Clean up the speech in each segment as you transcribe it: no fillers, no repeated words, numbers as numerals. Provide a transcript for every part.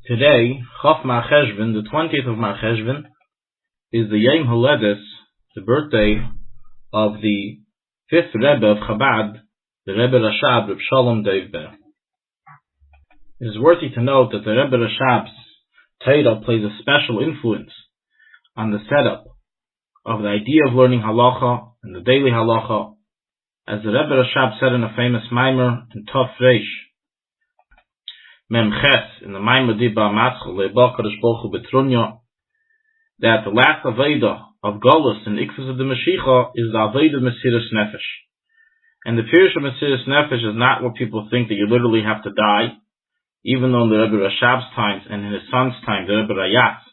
Today, Chof Ma'acheshvan, the 20th of Ma'acheshvan, is the Yom Holedes, the birthday of the 5th Rebbe of Chabad, the Rebbe Rashab, Reb Shalom Dov Ber. It is worthy to note that the Rebbe Rashab's Torah plays a special influence on the setup of the idea of learning Halacha and the daily Halacha, as the Rebbe Rashab said in a famous Maimer in Tov Reish, Memches, in the Maimer Diba Matzchel, Le'ba Kadosh Baruch Hu Betrunya, that the last Aveda of Golus and Ikfus of the Mashiach is the Aveda of Mesiras Nefesh. And the Pirush of Mesiras Nefesh is not what people think, that you literally have to die, even though in the Rebbe Rashab's times and in his son's time, the Rebbe Rayatz,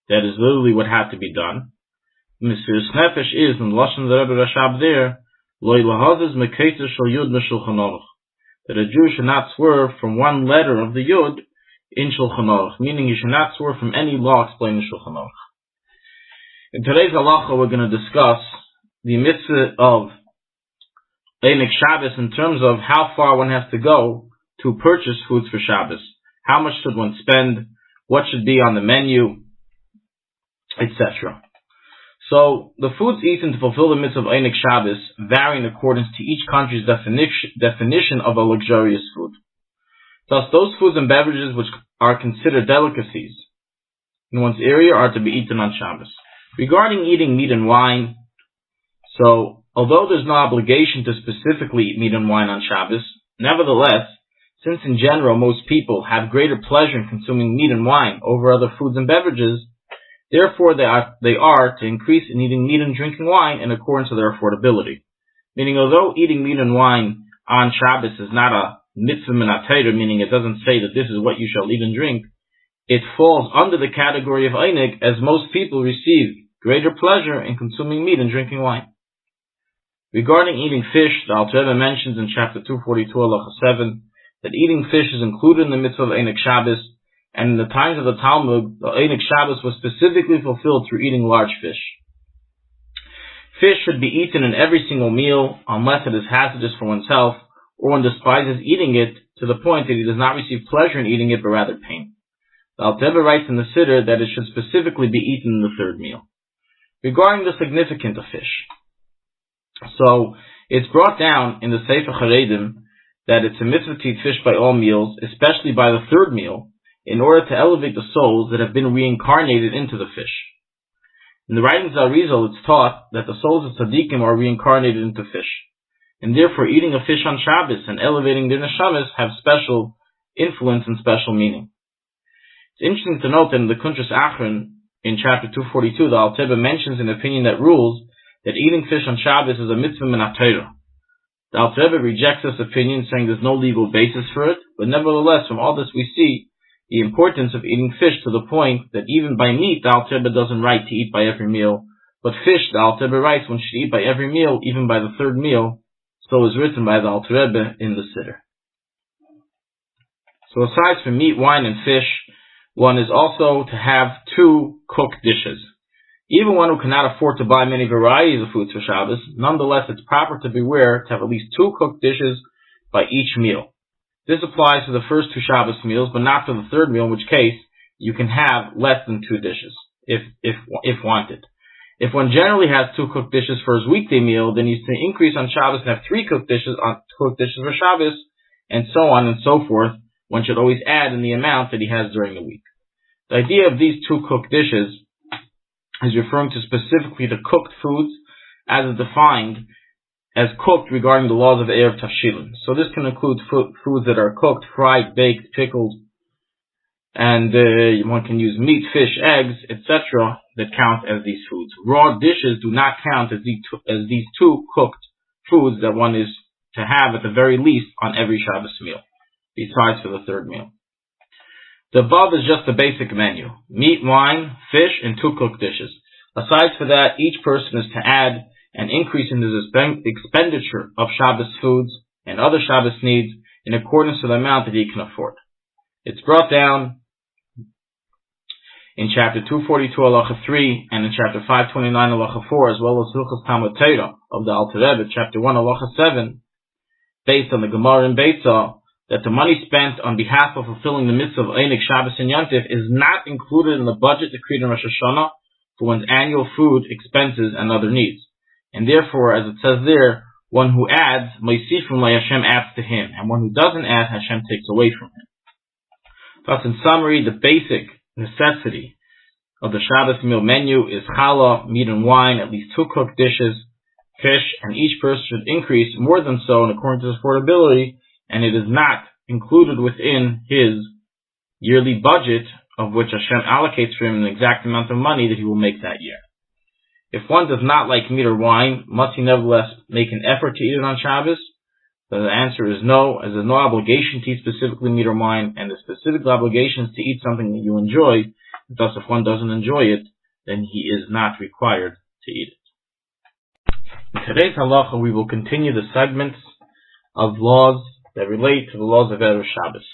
that is literally what had to be done. Mesiras Nefesh is, in the Lashon of the Rebbe Rashab there, Lo Ilahazes Mekeitzah Shal Yud Meshulchanaruch, that a Jew should not swerve from one letter of the Yud in Shulchanaruch, meaning he should not swerve from any law explained in Shulchanaruch. In today's halacha, we're going to discuss the mitzvah of Einik Shabbos in terms of how far one has to go to purchase foods for Shabbos. How much should one spend? What should be on the menu? Etc. So, the foods eaten to fulfill the mitzvah of Einik Shabbos vary in accordance to each country's definition of a luxurious food. Thus, those foods and beverages which are considered delicacies in one's area are to be eaten on Shabbos. Regarding eating meat and wine, so, although there's no obligation to specifically eat meat and wine on Shabbos, nevertheless, since in general most people have greater pleasure in consuming meat and wine over other foods and beverages, therefore they are to increase in eating meat and drinking wine in accordance with their affordability. Meaning, although eating meat and wine on Shabbos is not a mitzvah min ha-Torah, meaning it doesn't say that this is what you shall eat and drink, it falls under the category of einik, as most people receive greater pleasure in consuming meat and drinking wine. Regarding eating fish, the Alter Rebbe mentions in chapter 242, Halacha 7, that eating fish is included in the mitzvah of Einik Shabbos, and in the times of the Talmud, the Einik Shabbos was specifically fulfilled through eating large fish. Fish should be eaten in every single meal, unless it is hazardous for oneself, or one despises eating it to the point that he does not receive pleasure in eating it, but rather pain. The Alter Rebbe writes in the Siddur that it should specifically be eaten in the third meal. Regarding the significance of fish, so it's brought down in the Sefer Charedim that it's a mitzvah to eat fish by all meals, especially by the third meal, in order to elevate the souls that have been reincarnated into the fish. In the writings of Arizal, it's taught that the souls of tzaddikim are reincarnated into fish, and therefore eating a fish on Shabbos and elevating their neshamas have special influence and special meaning. It's interesting to note that in the Kuntres Achron, in chapter 242, the Alter Rebbe mentions an opinion that rules that eating fish on Shabbos is a mitzvah min ha-Torah. The Alter Rebbe rejects this opinion, saying there's no legal basis for it, but nevertheless, from all this we see the importance of eating fish to the point that even by meat, the Alter Rebbe doesn't write to eat by every meal, but fish, the Alter Rebbe writes one should eat by every meal, even by the third meal. So is written by the Alter Rebbe in the Siddur. So aside from meat, wine, and fish, one is also to have two cooked dishes. Even one who cannot afford to buy many varieties of foods for Shabbos, nonetheless it's proper to beware to have at least two cooked dishes by each meal. This applies to the first two Shabbos meals, but not to the third meal, in which case you can have less than two dishes, if wanted. If one generally has two cooked dishes for his weekday meal, then he's to increase on Shabbos and have three cooked dishes for Shabbos, and so on and so forth. One should always add in the amount that he has during the week. The idea of these two cooked dishes is referring to specifically the cooked foods as is defined as cooked regarding the laws of Erev Tavshilin. So this can include foods that are cooked, fried, baked, pickled, and one can use meat, fish, eggs, etc. that count as these foods. Raw dishes do not count as these two cooked foods that one is to have at the very least on every Shabbos meal, besides for the third meal. The above is just the basic menu: meat, wine, fish, and two cooked dishes. Aside for that, each person is to add an increase in his expenditure of Shabbos foods and other Shabbos needs in accordance to the amount that he can afford. It's brought down in chapter 242, Halacha 3, and in chapter 529, Halacha 4, as well as Hilchos Talmud Torah of the Alter Rebbe, chapter 1, Halacha 7, based on the Gemara in Beitza, that the money spent on behalf of fulfilling the mitzvah of Einik, Shabbos, and Yontif is not included in the budget decreed in Rosh Hashanah for one's annual food, expenses, and other needs. And therefore, as it says there, one who adds, Moisifun la Hashem adds to him, and one who doesn't add, Hashem takes away from him. Thus, in summary, the basic necessity of the Shabbos meal menu is challah, meat and wine, at least 2 cooked dishes, fish, and each person should increase more than so in according to his affordability, and it is not included within his yearly budget of which Hashem allocates for him an exact amount of money that he will make that year. If one does not like meat or wine, must he nevertheless make an effort to eat it on Shabbos? The answer is no, as there's no obligation to eat specifically meat or wine, and the specific obligation is to eat something that you enjoy. Thus, if one doesn't enjoy it, then he is not required to eat it. In today's halacha, we will continue the segments of laws that relate to the laws of Erev Shabbos.